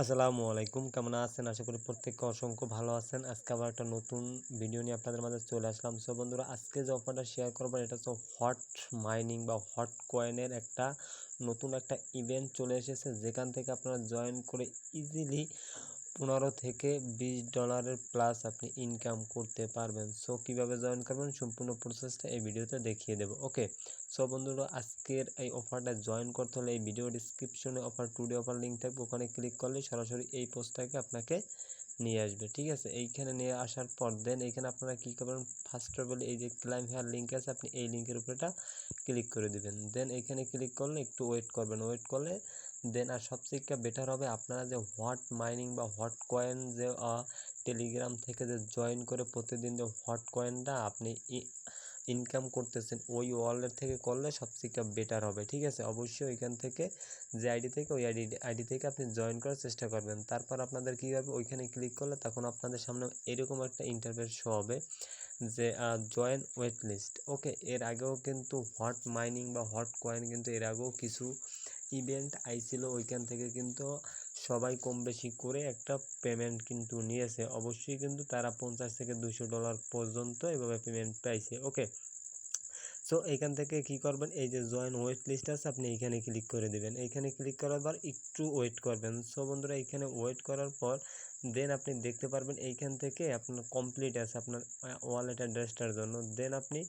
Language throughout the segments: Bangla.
আসসালামু আলাইকুম, কেমন আছেন? আশা করি প্রত্যেকে অসংখ্য ভালো আছেন। আজকে আবার একটা নতুন ভিডিও নিয়ে আপনাদের মাঝে চলে আসলাম। সো বন্ধুরা, আজকে যে অফারটা শেয়ার করবো এটা হচ্ছে হট মাইনিং বা হট কয়েনের একটা নতুন একটা ইভেন্ট চলে এসেছে, যেখান থেকে আপনারা জয়েন করে ইজিলি $15 থেকে $20 প্লাস আপনি ইনকাম করতে পারবেন। সো কীভাবে জয়েন করবেন সম্পূর্ণ প্রসেসটা এই ভিডিওতে দেখিয়ে দেবো। ওকে, সো বন্ধুরা, আজকের এই অফারটা জয়েন করতে হলে এই ভিডিও ডিসক্রিপশনে অফার টুডে অফার লিঙ্ক থাকবে, ওখানে ক্লিক করলে সরাসরি এই পোস্টটাকে আপনাকে নিয়ে আসবে। ঠিক আছে, এইখানে নিয়ে আসার পর দেন এইখানে আপনারা কী করবেন, ফার্স্ট অফ অল এই যে ক্লাইম হেয়ার লিঙ্ক আছে, আপনি এই লিঙ্কের উপরে ক্লিক করে দিবেন। দেন এইখানে ক্লিক করলে একটু ওয়েট করবেন, ওয়েট করলে দেন আর সবথেকে বেটার হবে আপনারা যে হট মাইনিং বা হট কয়েন যে টেলিগ্রাম থেকে যে জয়েন করে প্রতিদিন যে হট কয়েনটা আপনি ইনকাম করতেছেন ওই ওয়ালেট থেকে করলে সবথেকে বেটার হবে। ঠিক আছে, অবশ্যই ওইখান থেকে যে আইডি থেকে ওই আইডি থেকে আপনি জয়েন করার চেষ্টা করবেন। তারপর আপনাদের কী হবে, ওইখানে ক্লিক করলে তখন আপনাদের সামনে এরকম একটা ইন্টারফেস শো হবে যে জয়েন ওয়েট লিস্ট। ওকে, এর আগেও কিন্তু হট মাইনিং বা হট কয়েন কিন্তু এর আগেও কিছু ইভেন্ট আইছিল, ওইখান থেকে কিন্তু সবাই কম বেশি করে একটা পেমেন্ট কিন্তু নিয়েছে। অবশ্যই কিন্তু তারা $50 থেকে $200 পর্যন্ত এভাবে পেমেন্ট পাইছে। ওকে, সো এইখান থেকে কি করবেন, এই যে জয়েন ওয়েট লিস্ট আছে আপনি এইখানে ক্লিক করে দেবেন। এইখানে ক্লিক করার পর একটু ওয়েট করবেন। সো বন্ধুরা, এইখানে ওয়েট করার পর দেন আপনি দেখতে পারবেন এইখান থেকে আপনার কমপ্লিট আছে আপনার ওয়ালেট অ্যাড্রেসটার জন্য। দেন আপনি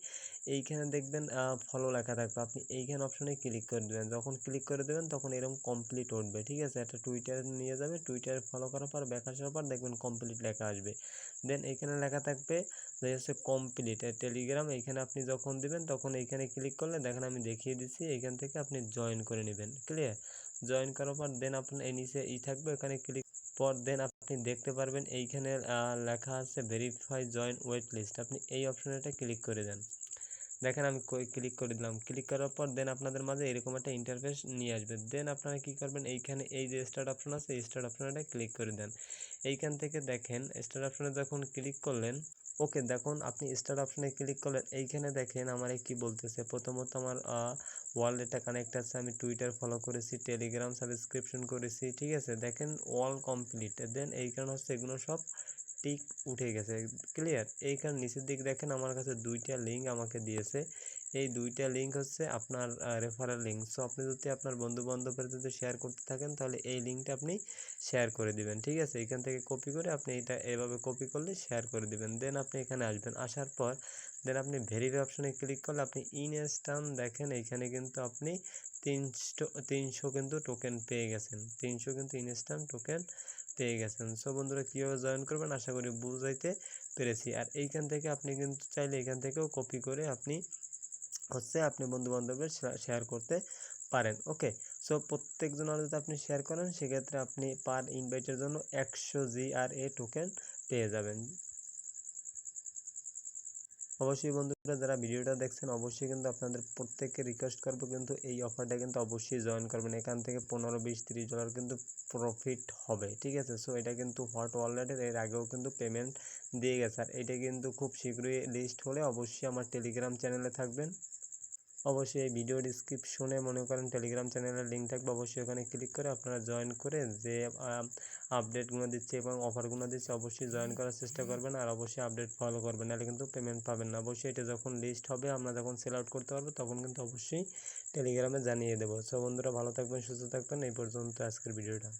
এইখানে দেখবেন ফলো লেখা থাকবে, আপনি এইখানে অপশনে ক্লিক করে দেবেন। যখন ক্লিক করে দেবেন তখন এরকম কমপ্লিট উঠবে। ঠিক আছে, একটা টুইটার নিয়ে যাবে, টুইটারে ফলো করার পর ব্যাক আসার পর দেখবেন কমপ্লিট লেখা আসবে। দেন এইখানে লেখা থাকবে যে হচ্ছে কমপ্লিট টেলিগ্রাম। এইখানে আপনি যখন দিবেন তখন এইখানে ক্লিক করলে দেখেন আমি দেখিয়ে দিচ্ছি, এইখান থেকে আপনি জয়েন করে নেবেন। ক্লিয়ার, জয়েন করার পর দেন আপনার এই নিচে থাকবে, ওখানে ক্লিক পর দেন আপনি দেখতে পারবেন এইখানে লেখা আছে ভেরিফাই জয়েন ওয়েট লিস্ট। আপনি এই অপশনটা ক্লিক করে দেন। দেখেন আমি ক্লিক করে দিলাম। ক্লিক করার পর দেন আপনাদের মাঝে এরকম একটা ইন্টারফেস নিয়ে আসবে। দেন আপনারা কী করবেন, এইখানে এই যে স্টার্ট অপশন আছে এই স্টার্ট অপশনটা ক্লিক করে দেন। এইখান থেকে দেখেন স্টার্ট অপশনে যখন ক্লিক করলেন, ওকে দেখুন আপনি স্টার্ট অপশনে ক্লিক করলেন। এইখানে দেখেন আমার কি বলতেছে, প্রথমত আমার ওয়ালেটটা কানেক্ট আছে, আমি টুইটার ফলো করেছি, টেলিগ্রাম সাবস্ক্রিপশন করেছি। ঠিক আছে, দেখেন অল কমপ্লিট। দেন এইখানে হচ্ছে এগুলো সব টিক উঠে গেছে। ক্লিয়ার, এইখানে নিচের দিক দেখেন আমার কাছে দুইটা লিঙ্ক আমাকে দিয়েছে। এই দুইটা লিঙ্ক হচ্ছে আপনার রেফারেল লিঙ্ক। সো আপনি যদি আপনার বন্ধু বান্ধবের যদি শেয়ার করতে থাকেন তাহলে এই লিঙ্কটা আপনি শেয়ার করে দিবেন। ঠিক আছে, এখান থেকে কপি করে আপনি এটা এভাবে কপি করলে শেয়ার করে দিবেন। দেন আপনি এখানে আসবেন, আসার পর দেন আপনি ভেরিফাই অপশনে ক্লিক করলে আপনি ইনস্ট্যান্ট দেখেন এইখানে কিন্তু আপনি 300 কিন্তু টোকেন পেয়ে গেছেন। 300 কিন্তু ইনস্ট্যান্ট টোকেন পেয়ে গেছেন। সো বন্ধুরা, কীভাবে জয়েন করবেন আশা করি বুঝাইতে পেরেছি। আর এইখান থেকে আপনি কিন্তু চাইলে এখান থেকেও কপি করে আপনি আপনি বন্ধু বান্ধবের শেয়ার করতে পারেন। ওকে, সো প্রত্যেকজনের যদি আপনি শেয়ার করেন সেক্ষেত্রে আপনি পার ইনভাইটের জন্য 100 GRA টোকেন পেয়ে যাবেন। অবশ্যই বন্ধুরা, যারা ভিডিওটা দেখছেন অবশ্যই কিন্তু আপনাদের প্রত্যেককে রিকোয়েস্ট করবো কিন্তু এই অফারটা কিন্তু অবশ্যই জয়েন করবেন। এখান থেকে 15, 20, $30 কিন্তু প্রফিট হবে। ঠিক আছে, সো এটা কিন্তু হট ওয়ালেটের এর আগেও কিন্তু পেমেন্ট দিয়ে গেছে। আর এটা কিন্তু খুব শীঘ্রই লিস্ট হলে অবশ্যই আমার টেলিগ্রাম চ্যানেলে থাকবেন। অবশ্যই এই ভিডিও ডিসক্রিপশনে মনে করেন টেলিগ্রাম চ্যানেলের লিঙ্ক থাকবে, অবশ্যই ওখানে ক্লিক করে আপনারা জয়েন করে যে আপডেটগুলো দিচ্ছে এবং অফারগুলো দিচ্ছে অবশ্যই জয়েন করার চেষ্টা করবেন। আর অবশ্যই আপডেট ফলো করবেন, নাহলে কিন্তু পেমেন্ট পাবেন না। অবশ্যই এটা যখন লিস্ট হবে আমরা যখন সেল আউট করতে পারবো তখন কিন্তু অবশ্যই টেলিগ্রামে জানিয়ে দেবো। সো বন্ধুরা, ভালো থাকবেন, সুস্থ থাকবেন। এই পর্যন্ত আজকের ভিডিওটা।